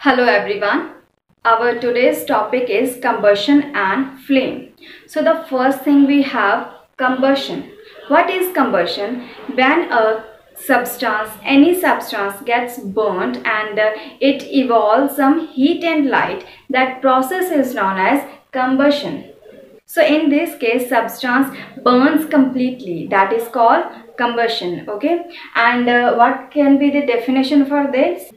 Hello everyone. Our today's topic is combustion and flame. So the first thing we have combustion. What is combustion? When a substance, any substance gets burnt and it evolves some heat and light, that process is known as combustion. So in this case, substance burns completely. That is called combustion. Okay. And what can be the definition for this?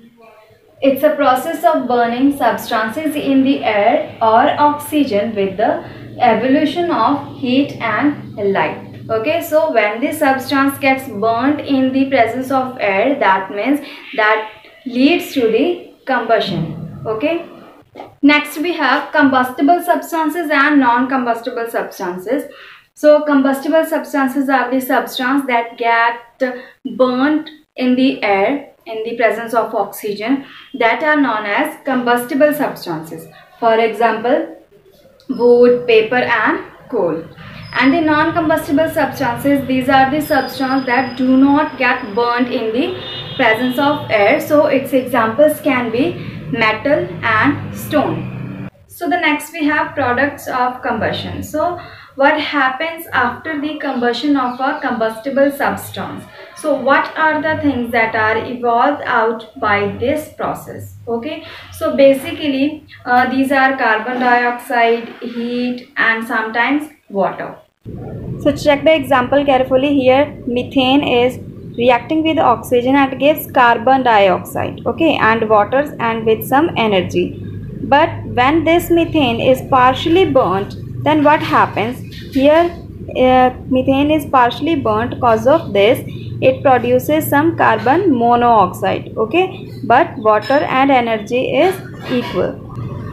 It's a process of burning substances in the air or oxygen with the evolution of heat and light. Okay, so when the substance gets burnt in the presence of air, that means that leads to the combustion. Okay. Next we have combustible substances and non-combustible substances. So combustible substances are the substances that get burnt in the air in the presence of oxygen, that are known as combustible substances. For example, wood, paper and coal. And the non-combustible substances, these are the substances that do not get burnt in the presence of air. So its examples can be metal and stone. So the next we have products of combustion. So what happens after the combustion of a combustible substance? So what are the things that are evolved out by this process? Okay, so basically these are carbon dioxide, heat and sometimes water. So check the example carefully here. Methane is reacting with oxygen and gives carbon dioxide, okay, and water and with some energy. But when this methane is partially burnt, then what happens? Here methane is partially burnt. Because of this, it produces some carbon monoxide, okay, but water and energy is equal.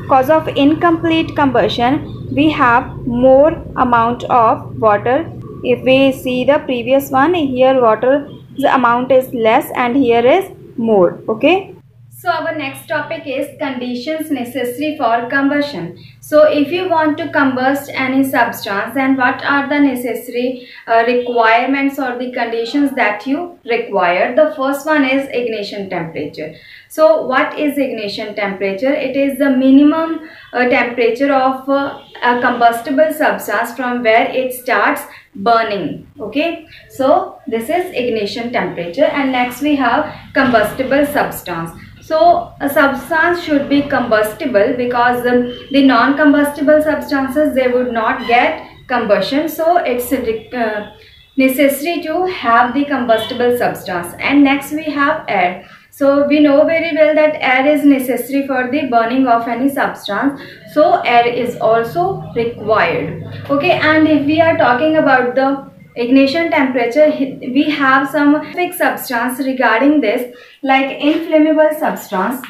Because of incomplete combustion, we have more amount of water. If we see the previous one, here water the amount is less and here is more. Okay. So our next topic is conditions necessary for combustion. So if you want to combust any substance, then what are the necessary requirements or the conditions that you require? The first one is ignition temperature. So what is ignition temperature? It is the minimum temperature of a combustible substance from where it starts burning. Okay, so this is ignition temperature. And next we have combustible substance. So a substance should be combustible because the non-combustible substances, they would not get combustion. So it's necessary to have the combustible substance. And next we have air. So we know very well that air is necessary for the burning of any substance. So air is also required. Okay, and if we are talking about the ignition temperature, we have some specific substance regarding this, like inflammable substance.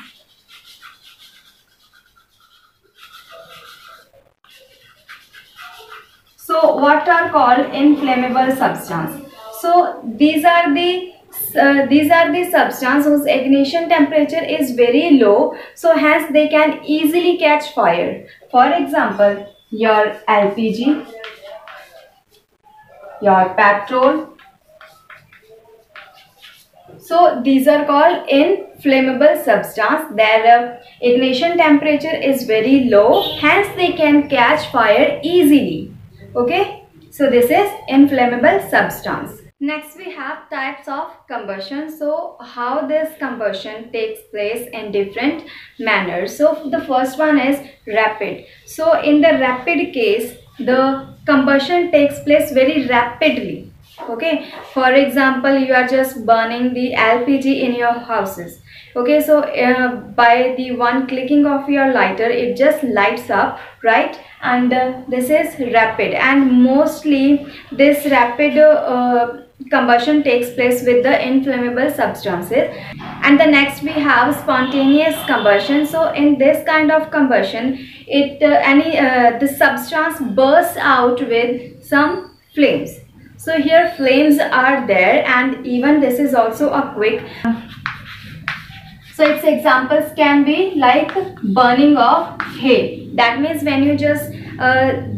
So what are called inflammable substance? So these are the substance whose ignition temperature is very low, so hence they can easily catch fire. For example, your LPG, your petrol. So these are called inflammable substance. Their ignition temperature is very low, hence they can catch fire easily. Okay, so this is inflammable substance. Next we have types of combustion. So how this combustion takes place in different manners. So the first one is rapid. So in the rapid case, the combustion takes place very rapidly. Okay, for example, you are just burning the LPG in your houses. Okay, so by the one clicking of your lighter, it just lights up, right? And this is rapid, and mostly this rapid combustion takes place with the inflammable substances. And the next we have spontaneous combustion. So in this kind of combustion, the substance bursts out with some flames. So here flames are there, and even this is also a quick. So its examples can be like burning of hay. That means when you just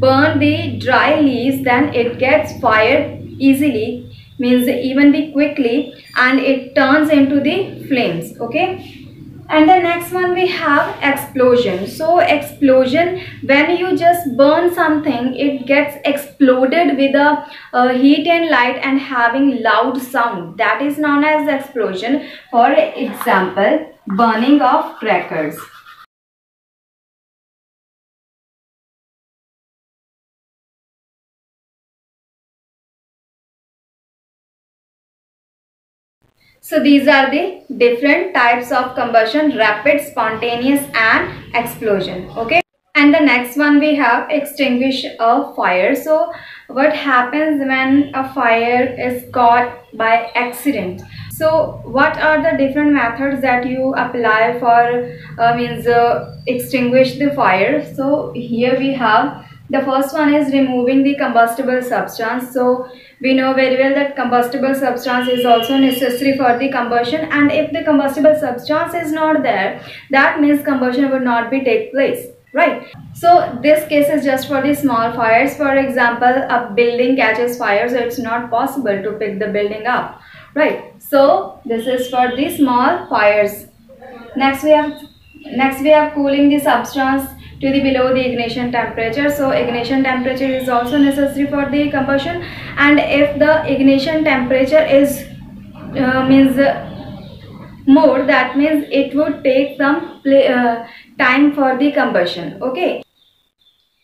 burn the dry leaves, then it gets fired easily, means evenly quickly, and it turns into the flames. Okay, And the next one we have explosion. So explosion, when you just burn something, it gets exploded with a heat and light and having loud sound. That is known as explosion. For example, burning of crackers. So these are the different types of combustion: rapid, spontaneous and explosion. Okay. And the next one we have extinguish a fire. So what happens when a fire is caught by accident? So what are the different methods that you apply for extinguish the fire? So here we have, the first one is removing the combustible substance. So we know very well that combustible substance is also necessary for the combustion, and if the combustible substance is not there, that means combustion would not be take place, right? So this case is just for the small fires. For example, a building catches fire, so it's not possible to pick the building up, right? So this is for the small fires. Next we have cooling the substance to the below the ignition temperature. So ignition temperature is also necessary for the combustion, and if the ignition temperature is more, that means it would take some time for the combustion. Okay.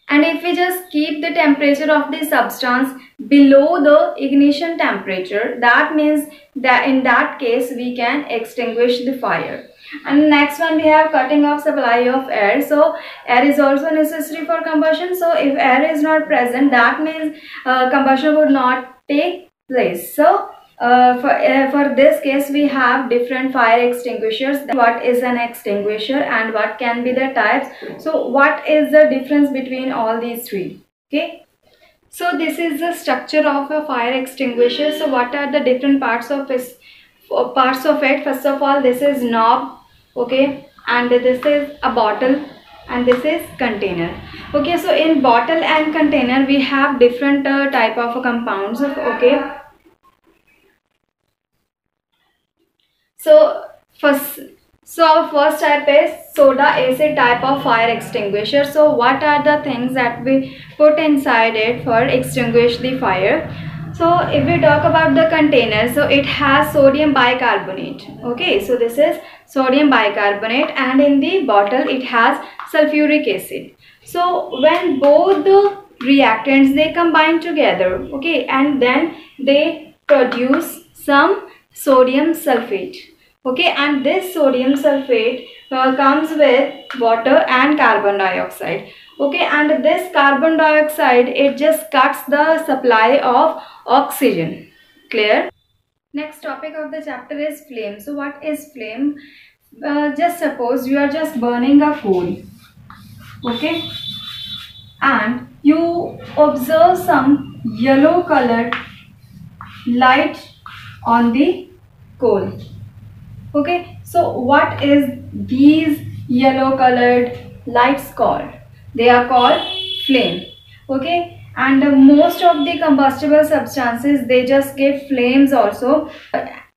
And if we just keep the temperature of the substance below the ignition temperature, that means that in that case we can extinguish the fire. And next one we have cutting off supply of air. So air is also necessary for combustion. So if air is not present, that means combustion would not take place. So for this case we have different fire extinguishers. What is an extinguisher and what can be the types? So what is the difference between all these three? Okay. So this is the structure of a fire extinguisher. So what are the different parts of it? First of all, this is knob, okay, and this is a bottle, and this is container. Okay, so in bottle and container we have different type of compounds. Okay, so our first type is soda acid type of fire extinguisher. So what are the things that we put inside it for extinguish the fire? So if we talk about the container, so it has sodium bicarbonate. Okay, so this is sodium bicarbonate, and in the bottle it has sulfuric acid. So when both the reactants they combine together, okay, and then they produce some sodium sulfate. Okay, and this sodium sulfate comes with water and carbon dioxide. Okay, and this carbon dioxide, it just cuts the supply of oxygen. Clear? Next topic of the chapter is flame. So what is flame? Just suppose you are just burning a coal. Okay, and you observe some yellow colored light on the coal. Okay, so what is these yellow colored lights called? They are called flame. Okay, and most of the combustible substances they just give flames also,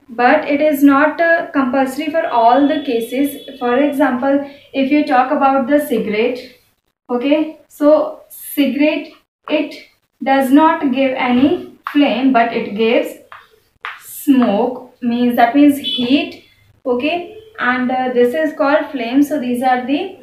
but it is not compulsory for all the cases. For example, if you talk about the cigarette, okay, so cigarette, it does not give any flame, but it gives smoke, that means heat. Okay, and this is called flame. So these are the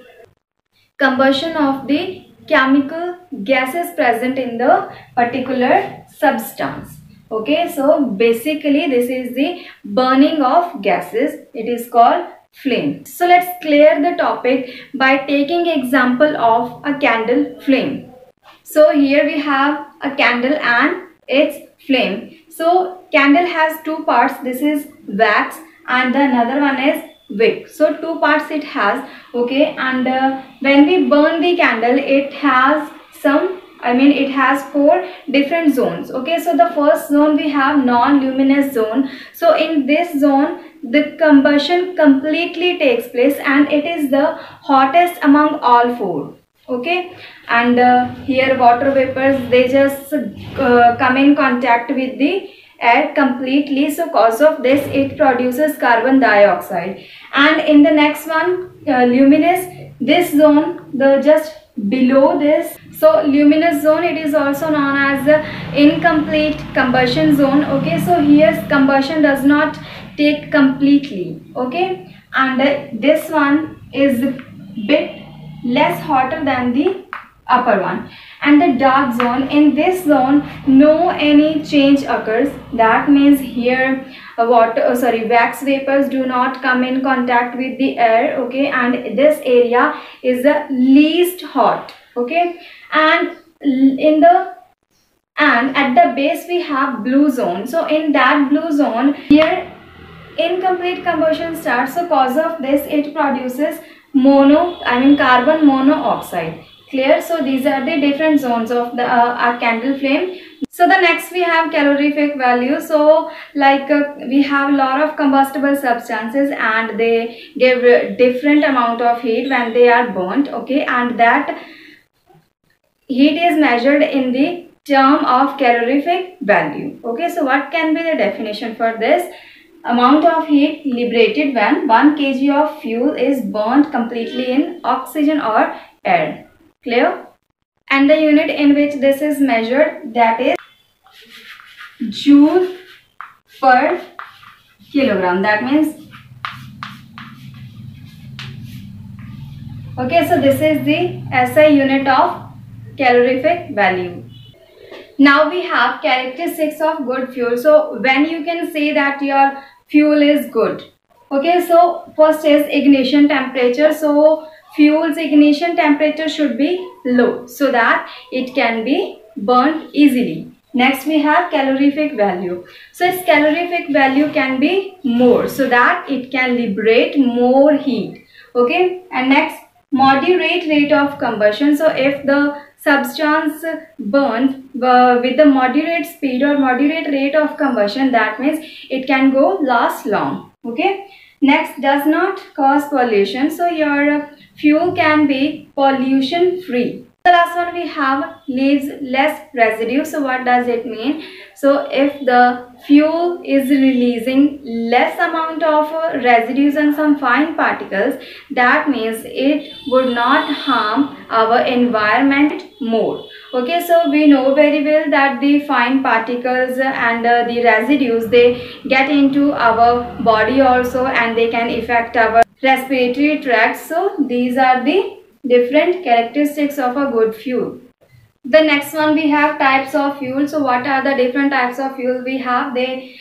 combustion of the chemical gases present in the particular substance. Okay, so basically this is the burning of gases. It is called flame. So let's clear the topic by taking example of a candle flame. So here we have a candle and its flame. So candle has two parts. This is wax and the another one is wick. So two parts it has. Okay, and when we burn the candle, it has it has four different zones. Okay, so the first zone we have non-luminous zone. So in this zone the combustion completely takes place and it is the hottest among all four. Okay, and here water vapors they just come in contact with the air completely, so cause of this it produces carbon dioxide. And in the next one, luminous, this zone, the just below this, so luminous zone, it is also known as the incomplete combustion zone. Okay, so here combustion does not take completely. Okay, and this one is bit less hotter than the upper one. And the dark zone, in this zone no any change occurs. That means here wax vapors do not come in contact with the air. Okay, and this area is the least hot. Okay, and in the and at the base we have blue zone. So in that blue zone, here incomplete combustion starts, so cause of this it produces carbon monoxide. Clear? So these are the different zones of the our candle flame. So the next we have calorific value. So like we have a lot of combustible substances and they give different amount of heat when they are burnt. Okay, and that heat is measured in the term of calorific value. Okay, so what can be the definition for this? Amount of heat liberated when 1 kg of fuel is burnt completely in oxygen or air. Clear? And the unit in which this is measured, that is joule per kilogram. That means, okay, so this is the SI unit of calorific value. Now we have characteristics of good fuel. So when you can say that your fuel is good. Okay, so first is ignition temperature. So fuel's ignition temperature should be low so that it can be burnt easily. Next we have calorific value. So its calorific value can be more so that it can liberate more heat. Okay, and next, moderate rate of combustion. So if the substance burns with the moderate speed or moderate rate of combustion, that means it can go last long. Okay, next, does not cause pollution. So your fuel can be pollution free. The last one we have leaves less residue. So what does it mean? So if the fuel is releasing less amount of residues and some fine particles, that means it would not harm our environment more. Okay, so we know very well that the fine particles and the residues, they get into our body also and they can affect our respiratory tract. So these are the different characteristics of a good fuel. The next one we have types of fuel. So what are the different types of fuel we have? They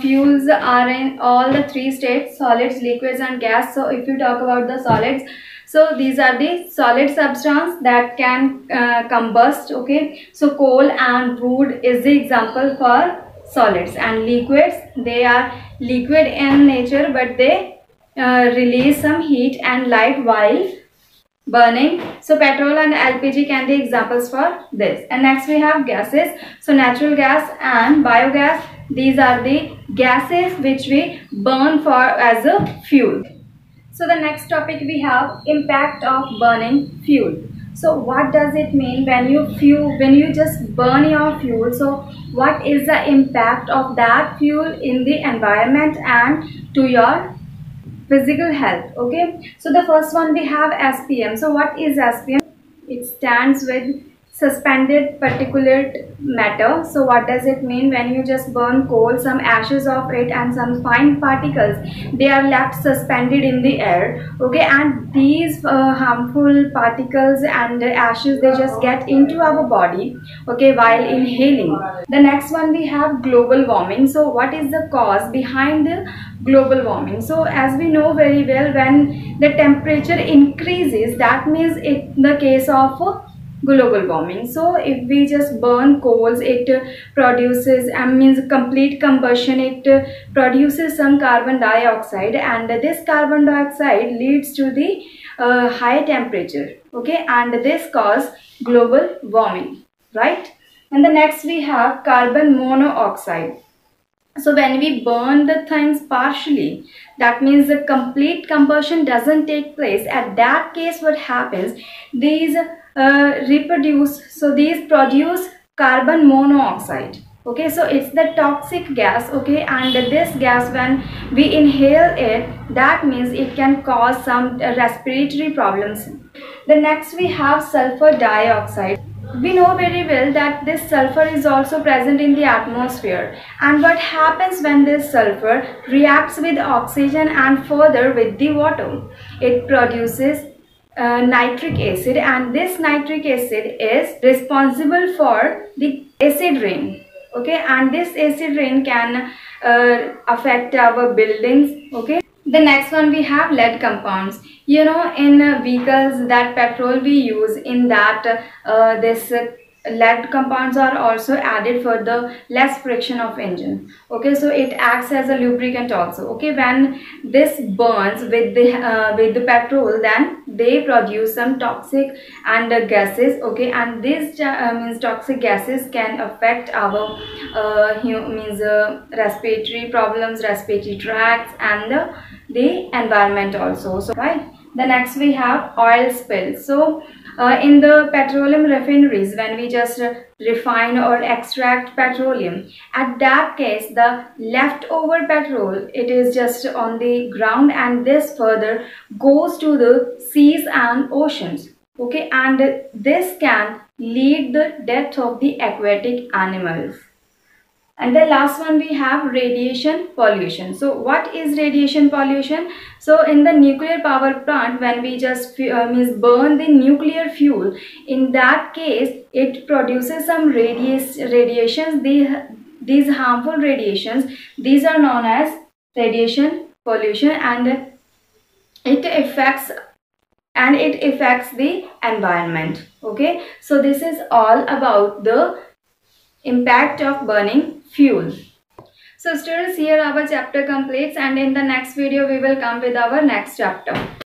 fuels are in all the three states: solids, liquids and gas. So if you talk about the solids, so these are the solid substance that can combust. Okay, so coal and wood is the example for solids. And liquids, they are liquid in nature but they release some heat and light while burning. So petrol and LPG can be examples for this. And next we have gases. So natural gas and biogas, these are the gases which we burn for as a fuel. So the next topic we have impact of burning fuel. So what does it mean when you just burn your fuel? So what is the impact of that fuel in the environment and to your physical health? Okay, so the first one we have SPM. So what is SPM? It stands with suspended particulate matter. So what does it mean? When you just burn coal, some ashes of it and some fine particles, they are left suspended in the air. Okay, and these harmful particles and ashes, they just get into our body, okay, while inhaling. The next one we have global warming. So what is the cause behind the global warming? So as we know very well, when the temperature increases, that means in the case of global warming. So if we just burn coals, it produces complete combustion, it produces some carbon dioxide, and this carbon dioxide leads to the high temperature. Okay, and this cause global warming, right? And the next we have carbon monoxide. So when we burn the things partially, that means the complete combustion doesn't take place. At that case, what happens? These reproduce, so these produce carbon monoxide. Okay, so it's the toxic gas. Okay, and this gas, when we inhale it, that means it can cause some respiratory problems. The next we have sulfur dioxide. We know very well that this sulfur is also present in the atmosphere, and what happens when this sulfur reacts with oxygen and further with the water, it produces nitric acid, and this nitric acid is responsible for the acid rain. Okay, and this acid rain can affect our buildings. Okay, the next one we have lead compounds. You know, in vehicles, that petrol we use, in that this lead compounds are also added for the less friction of engine. Okay, so it acts as a lubricant also. Okay, when this burns with the petrol, then they produce some toxic and gases. Okay, and these means toxic gases can affect our respiratory problems, respiratory tracts, and the environment also. So right, the next we have oil spill. So in the petroleum refineries, when we just refine or extract petroleum, at that case the leftover petrol, it is just on the ground, and this further goes to the seas and oceans. Okay, and this can lead the death of the aquatic animals. And the last one we have radiation pollution. So what is radiation pollution? So in the nuclear power plant, when we just burn the nuclear fuel, in that case it produces some radiations. These harmful radiations, these are known as radiation pollution, and it affects the environment. Okay, so this is all about the impact of burning fuel. So students, here our chapter completes, and in the next video we will come with our next chapter.